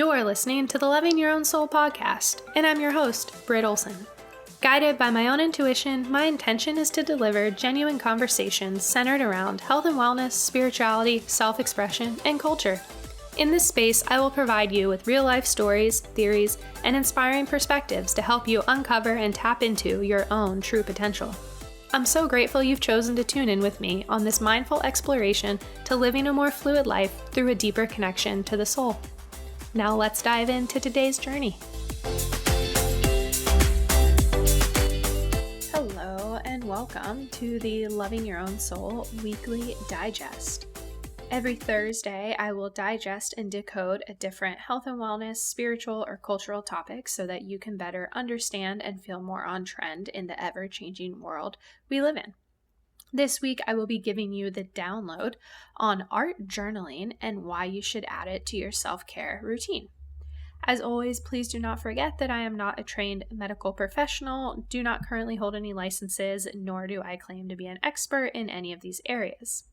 You're listening to the Loving Your Own Soul podcast, and I'm your host, Britt Olson. Guided by my own intuition, my intention is to deliver genuine conversations centered around health and wellness, spirituality, self-expression, and culture. In this space, I will provide you with real-life stories, theories, and inspiring perspectives to help you uncover and tap into your own true potential. I'm so grateful you've chosen to tune in with me on this mindful exploration to living a more fluid life through a deeper connection to the soul. Now let's dive into today's journey. Hello and welcome to the Loving Your Own Soul Weekly Digest. Every Thursday, I will digest and decode a different health and wellness, spiritual, or cultural topic so that you can better understand and feel more on trend in the ever-changing world we live in. This week, I will be giving you the download on art journaling and why you should add it to your self-care routine. As always, please do not forget that I am not a trained medical professional, do not currently hold any licenses, nor do I claim to be an expert in any of these areas.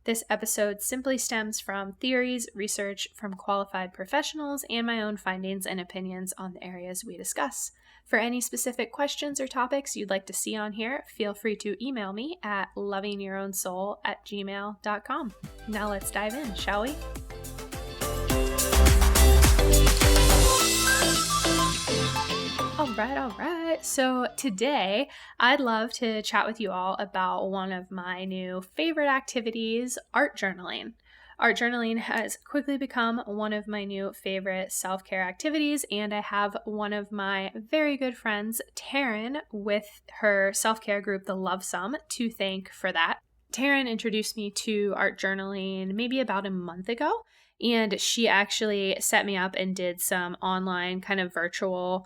This episode simply stems from theories, research from qualified professionals, and my own findings and opinions on the areas we discuss. For any specific questions or topics you'd like to see on here, feel free to email me at lovingyourownsoul@gmail.com. Now let's dive in, shall we? All right. So today I'd love to chat with you all about one of my new favorite activities, art journaling. Art journaling has quickly become one of my new favorite self-care activities, and I have one of my very good friends, Taryn, with her self-care group, The Love Sum, to thank for that. Taryn introduced me to art journaling maybe about a month ago, and she actually set me up and did some online kind of virtual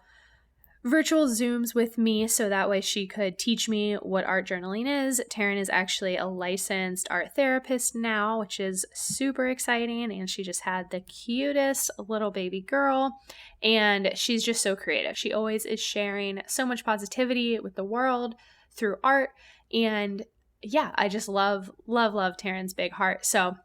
Zooms with me so that way she could teach me what art journaling is. Taryn is actually a licensed art therapist now, which is super exciting, and she just had the cutest little baby girl, and she's just so creative. She always is sharing so much positivity with the world through art, and yeah, I just love Taryn's big heart. So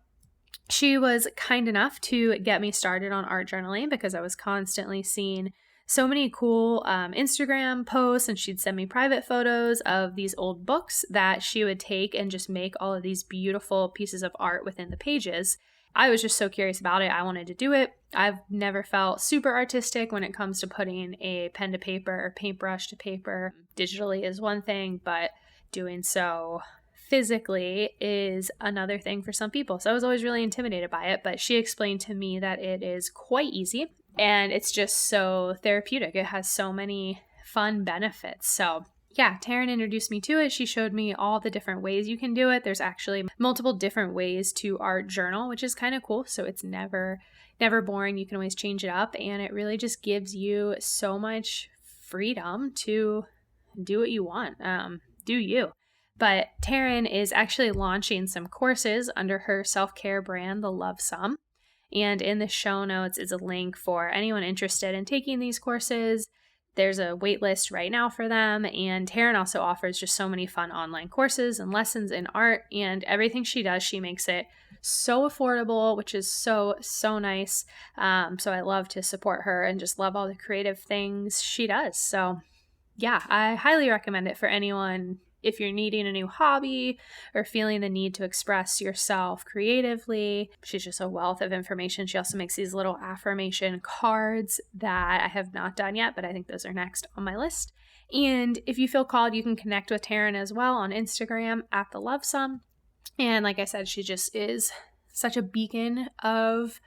she was kind enough to get me started on art journaling because I was constantly seeing so many cool Instagram posts, and she'd send me private photos of these old books that she would take and just make all of these beautiful pieces of art within the pages. I was just so curious about it. I wanted to do it. I've never felt super artistic when it comes to putting a pen to paper or paintbrush to paper. Digitally is one thing, but doing so physically is another thing for some people. So I was always really intimidated by it, but she explained to me that it is quite easy. And it's just so therapeutic. It has so many fun benefits. So yeah, Taryn introduced me to it. She showed me all the different ways you can do it. There's actually multiple different ways to art journal, which is kind of cool. So it's never boring. You can always change it up. And it really just gives you so much freedom to do what you want. Do you. But Taryn is actually launching some courses under her self-care brand, The Love Sum. And in the show notes is a link for anyone interested in taking these courses. There's a wait list right now for them. And Taryn also offers just so many fun online courses and lessons in art. And everything she does, she makes it so affordable, which is so nice. So I love to support her and just love all the creative things she does. So yeah, I highly recommend it for anyone. If you're needing a new hobby or feeling the need to express yourself creatively, she's just a wealth of information. She also makes these little affirmation cards that I have not done yet, but I think those are next on my list. And if you feel called, you can connect with Taryn as well on Instagram at The Love Sum. And like I said, she just is such a beacon of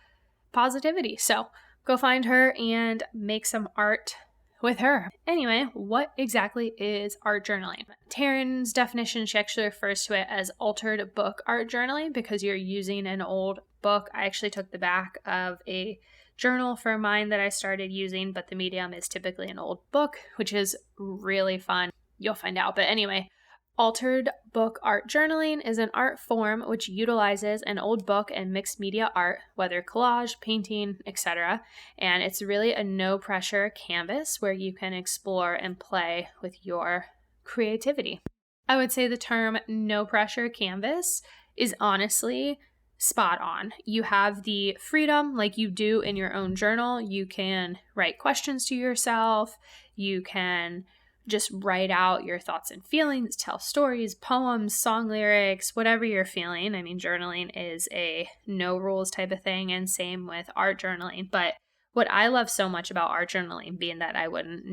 positivity. So go find her and make some art with her. Anyway, what exactly is art journaling? Taryn's definition, she actually refers to it as altered book art journaling because you're using an old book. I actually took the back of a journal for mine that I started using, but the medium is typically an old book, which is really fun. You'll find out. But anyway, altered book art journaling is an art form which utilizes an old book and mixed media art, whether collage, painting, etc. And it's really a no-pressure canvas where you can explore and play with your creativity. I would say the term no-pressure canvas is honestly spot on. You have the freedom like you do in your own journal. You can write questions to yourself. You can just write out your thoughts and feelings, tell stories, poems, song lyrics, whatever you're feeling. I mean, journaling is a no rules type of thing, and same with art journaling. But what I love so much about art journaling, being that I wouldn't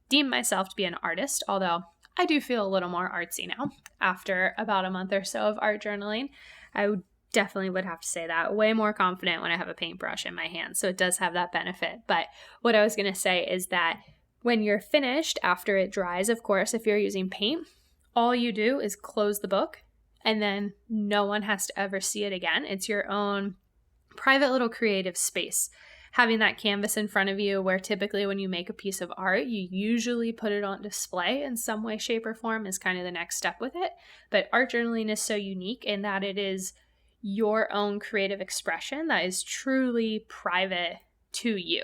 deem myself to be an artist, although I do feel a little more artsy now after about a month or so of art journaling. I definitely would have to say that. Way more confident when I have a paintbrush in my hand. So it does have that benefit. But what I was going to say is that when you're finished, after it dries, of course, if you're using paint, all you do is close the book and then no one has to ever see it again. It's your own private little creative space. Having that canvas in front of you, where typically when you make a piece of art, you usually put it on display in some way, shape, or form is kind of the next step with it. But art journaling is so unique in that it is your own creative expression that is truly private to you.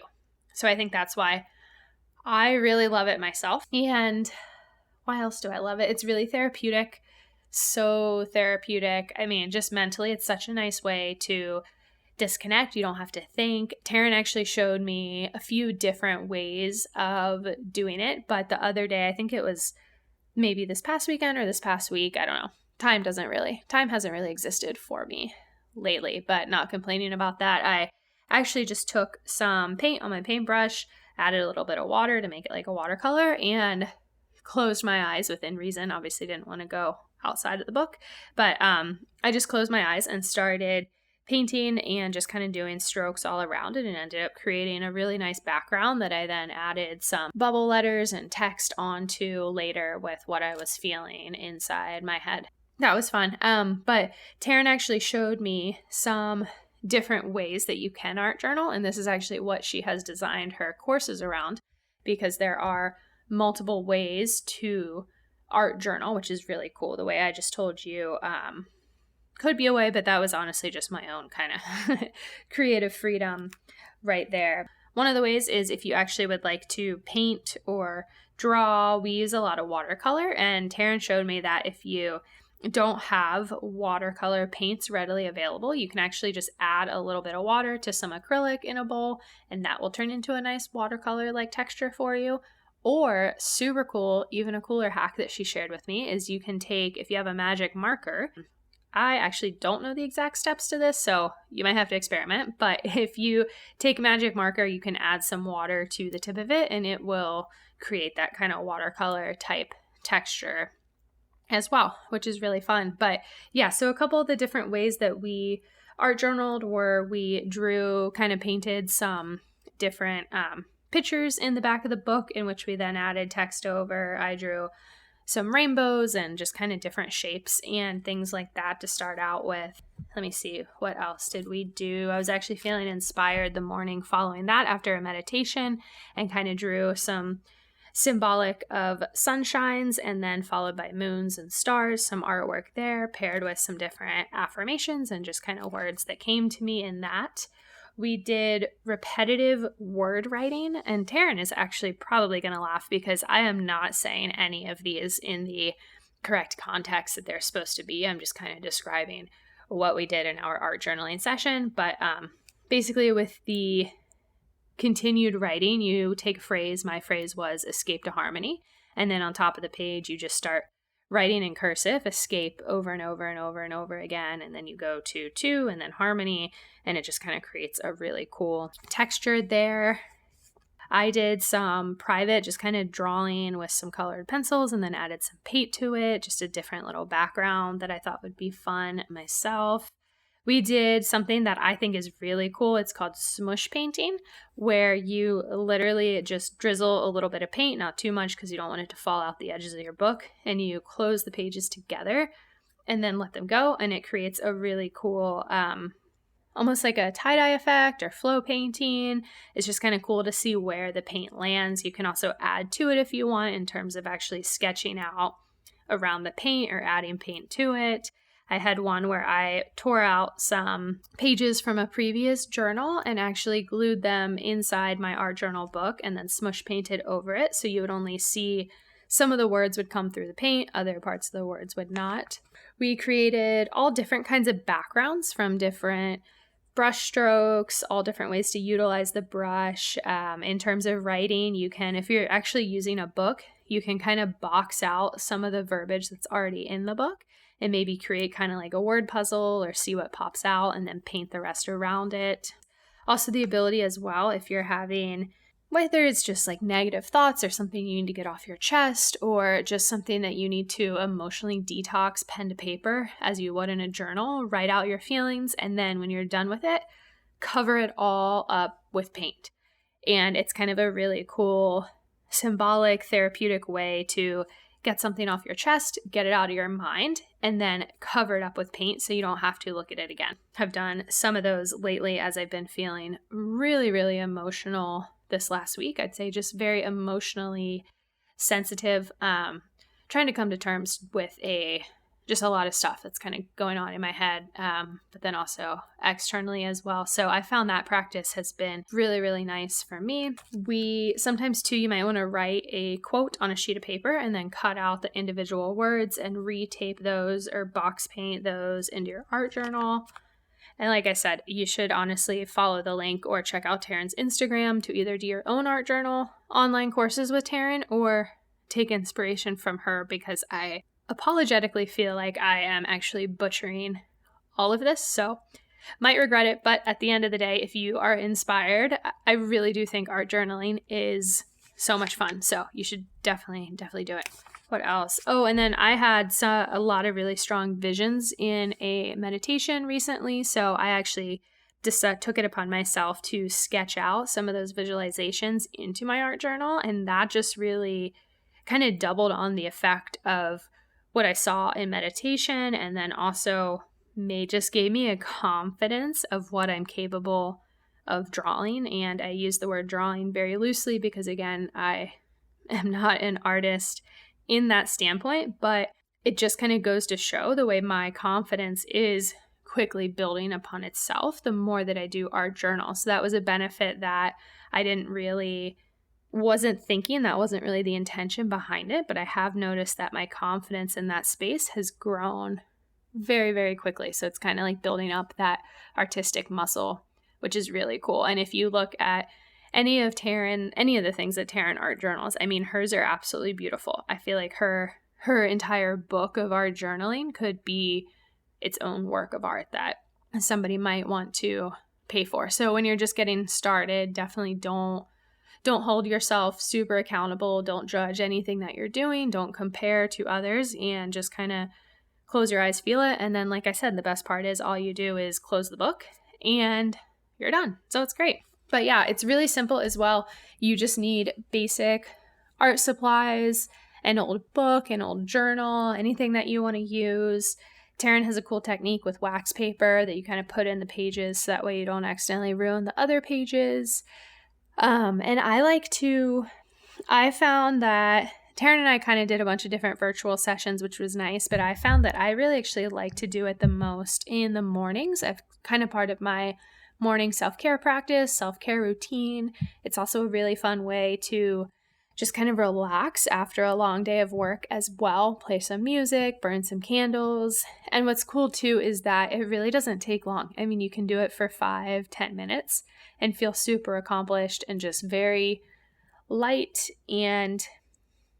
So I think that's why I really love it myself. And why else do I love it? It's really therapeutic. So therapeutic. I mean, just mentally, it's such a nice way to disconnect. You don't have to think. Taryn actually showed me a few different ways of doing it. But the other day, I think it was maybe this past weekend or this past week, I don't know. Time hasn't really existed for me lately, but not complaining about that. I actually just took some paint on my paintbrush, added a little bit of water to make it like a watercolor, and closed my eyes within reason. Obviously didn't want to go outside of the book, but I just closed my eyes and started painting and just kind of doing strokes all around it, and ended up creating a really nice background that I then added some bubble letters and text onto later with what I was feeling inside my head. That was fun. But Taryn actually showed me some different ways that you can art journal, and this is actually what she has designed her courses around, because there are multiple ways to art journal, which is really cool. The way I just told you could be a way, but that was honestly just my own kind of creative freedom right there. One of the ways is if you actually would like to paint or draw, we use a lot of watercolor, and Taryn showed me that if you don't have watercolor paints readily available, you can actually just add a little bit of water to some acrylic in a bowl, and that will turn into a nice watercolor like texture for you. Or super cool, even a cooler hack that she shared with me is you can take, if you have a magic marker, I actually don't know the exact steps to this, so you might have to experiment, but if you take a magic marker, you can add some water to the tip of it and it will create that kind of watercolor type texture as well, which is really fun. But yeah, so a couple of the different ways that we art journaled were we drew, kind of painted some different pictures in the back of the book, in which we then added text over. I drew some rainbows and just kind of different shapes and things like that to start out with. Let me see, what else did we do? I was actually feeling inspired the morning following that after a meditation, and kind of drew some symbolic of sunshines and then followed by moons and stars, some artwork there paired with some different affirmations and just kind of words that came to me in that. We did repetitive word writing, and Taryn is actually probably going to laugh because I am not saying any of these in the correct context that they're supposed to be. I'm just kind of describing what we did in our art journaling session. But basically with the continued writing, you take a phrase. My phrase was escape to harmony. And then on top of the page, you just start writing in cursive, escape over and over and over and over again. And then you go to and then harmony. And it just kind of creates a really cool texture there. I did some private, just kind of drawing with some colored pencils, and then added some paint to it, just a different little background that I thought would be fun myself. We did something that I think is really cool. It's called smush painting, where you literally just drizzle a little bit of paint, not too much because you don't want it to fall out the edges of your book, and you close the pages together and then let them go, and it creates a really cool almost like a tie-dye effect or flow painting. It's just kind of cool to see where the paint lands. You can also add to it if you want in terms of actually sketching out around the paint or adding paint to it. I had one where I tore out some pages from a previous journal and actually glued them inside my art journal book and then smush painted over it. So you would only see some of the words would come through the paint, other parts of the words would not. We created all different kinds of backgrounds from different brush strokes, all different ways to utilize the brush. In terms of writing, you can, if you're actually using a book, you can kind of box out some of the verbiage that's already in the book and maybe create kind of like a word puzzle or see what pops out and then paint the rest around it. Also the ability as well, if you're having, whether it's just like negative thoughts or something you need to get off your chest or just something that you need to emotionally detox, pen to paper as you would in a journal, write out your feelings, and then when you're done with it, cover it all up with paint. And it's kind of a really cool, symbolic, therapeutic way to get something off your chest, get it out of your mind, and then cover it up with paint so you don't have to look at it again. I've done some of those lately as I've been feeling really, really emotional this last week. I'd say just very emotionally sensitive, trying to come to terms with just a lot of stuff that's kind of going on in my head, but then also externally as well. So I found that practice has been really, really nice for me. Sometimes too, you might want to write a quote on a sheet of paper and then cut out the individual words and retape those or box paint those into your art journal. And like I said, you should honestly follow the link or check out Taryn's Instagram to either do your own art journal, online courses with Taryn, or take inspiration from her, because I apologetically feel like I am actually butchering all of this, so might regret it, but at the end of the day, if you are inspired, I really do think art journaling is so much fun, so you should definitely do it. What else? Oh, and then I had a lot of really strong visions in a meditation recently, so I actually just took it upon myself to sketch out some of those visualizations into my art journal, and that just really kind of doubled on the effect of what I saw in meditation, and then also just gave me a confidence of what I'm capable of drawing. And I use the word drawing very loosely because, again, I am not an artist in that standpoint, but it just kind of goes to show the way my confidence is quickly building upon itself the more that I do art journal. So that was a benefit that I wasn't thinking, that wasn't really the intention behind it, but I have noticed that my confidence in that space has grown very, very quickly. So it's kind of like building up that artistic muscle, which is really cool. And if you look at any of the things that Taryn art journals, I mean, hers are absolutely beautiful. I feel like her entire book of art journaling could be its own work of art that somebody might want to pay for. So when you're just getting started, definitely don't hold yourself super accountable. Don't judge anything that you're doing. Don't compare to others, and just kind of close your eyes, feel it. And then, like I said, the best part is all you do is close the book and you're done. So it's great. But yeah, it's really simple as well. You just need basic art supplies, an old book, an old journal, anything that you want to use. Taryn has a cool technique with wax paper that you kind of put in the pages so that way you don't accidentally ruin the other pages. And I found that Taryn and I kind of did a bunch of different virtual sessions, which was nice, but I found that I really actually like to do it the most in the mornings. I've kind of part of my morning self-care practice, self-care routine. It's also a really fun way to just kind of relax after a long day of work as well. Play some music, burn some candles. And what's cool too is that it really doesn't take long. I mean, you can do it for 5-10 minutes and feel super accomplished and just very light. And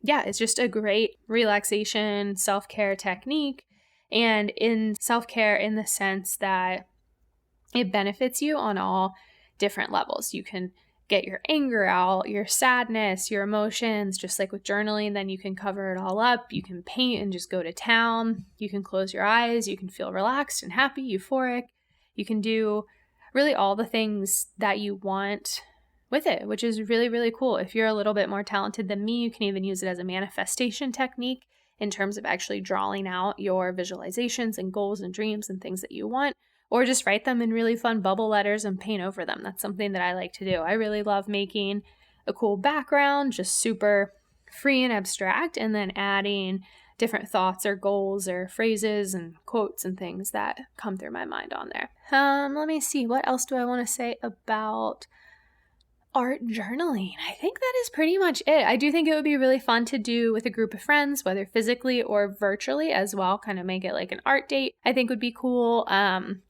yeah, it's just a great relaxation, self-care technique. And in self-care in the sense that it benefits you on all different levels. You can get your anger out, your sadness, your emotions, just like with journaling, then you can cover it all up. You can paint and just go to town. You can close your eyes. You can feel relaxed and happy, euphoric. You can do really all the things that you want with it, which is really, really cool. If you're a little bit more talented than me, you can even use it as a manifestation technique in terms of actually drawing out your visualizations and goals and dreams and things that you want. Or just write them in really fun bubble letters and paint over them. That's something that I like to do. I really love making a cool background, just super free and abstract, and then adding different thoughts or goals or phrases and quotes and things that come through my mind on there. Let me see. What else do I want to say about art journaling. I think that is pretty much it. I do think it would be really fun to do with a group of friends, whether physically or virtually as well, kind of make it like an art date. I think would be cool.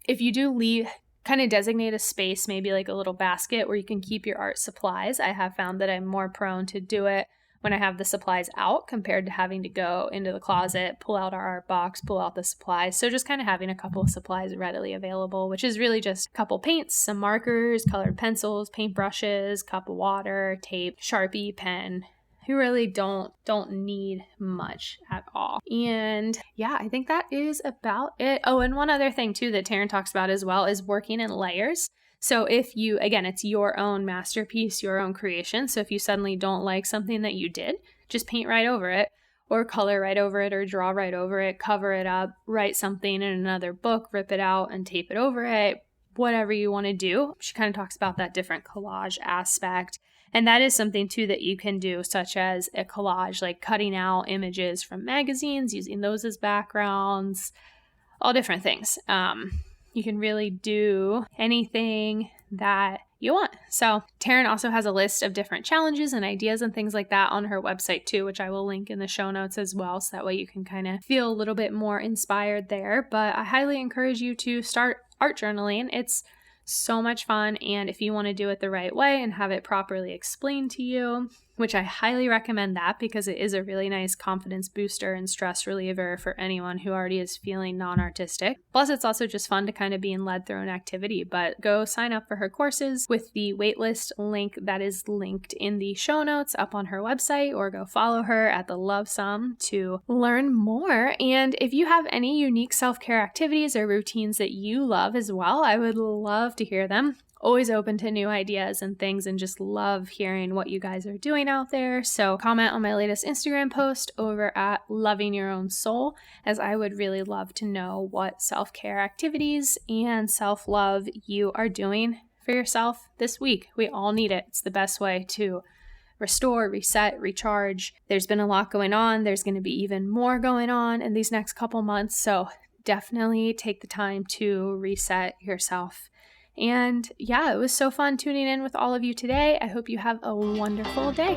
If you do kind of designate a space, maybe like a little basket where you can keep your art supplies. I have found that I'm more prone to do it when I have the supplies out compared to having to go into the closet, pull out our art box, pull out the supplies. So just kind of having a couple of supplies readily available, which is really just a couple paints, some markers, colored pencils, paintbrushes, cup of water, tape, Sharpie, pen. You really don't need much at all. And yeah, I think that is about it. Oh, and one other thing too that Taryn talks about as well is working in layers. So if you, again, it's your own masterpiece, your own creation. So if you suddenly don't like something that you did, just paint right over it or color right over it or draw right over it, cover it up, write something in another book, rip it out and tape it over it, whatever you want to do. She kind of talks about that different collage aspect. And that is something too that you can do, such as a collage, like cutting out images from magazines, using those as backgrounds, all different things. You can really do anything that you want. So Taryn also has a list of different challenges and ideas and things like that on her website too, which I will link in the show notes as well. So that way you can kind of feel a little bit more inspired there. But I highly encourage you to start art journaling. It's so much fun. And if you want to do it the right way and have it properly explained to you, which I highly recommend that because it is a really nice confidence booster and stress reliever for anyone who already is feeling non-artistic. Plus, it's also just fun to kind of being led through an activity, but go sign up for her courses with the waitlist link that is linked in the show notes up on her website, or go follow her at the Love Some to learn more. And if you have any unique self-care activities or routines that you love as well, I would love to hear them. Always open to new ideas and things, and just love hearing what you guys are doing out there. So comment on my latest Instagram post over at Loving Your Own Soul, as I would really love to know what self-care activities and self-love you are doing for yourself this week. We all need it. It's the best way to restore, reset, recharge. There's been a lot going on. There's going to be even more going on in these next couple months. So definitely take the time to reset yourself. And yeah, it was so fun tuning in with all of you today. I hope you have a wonderful day.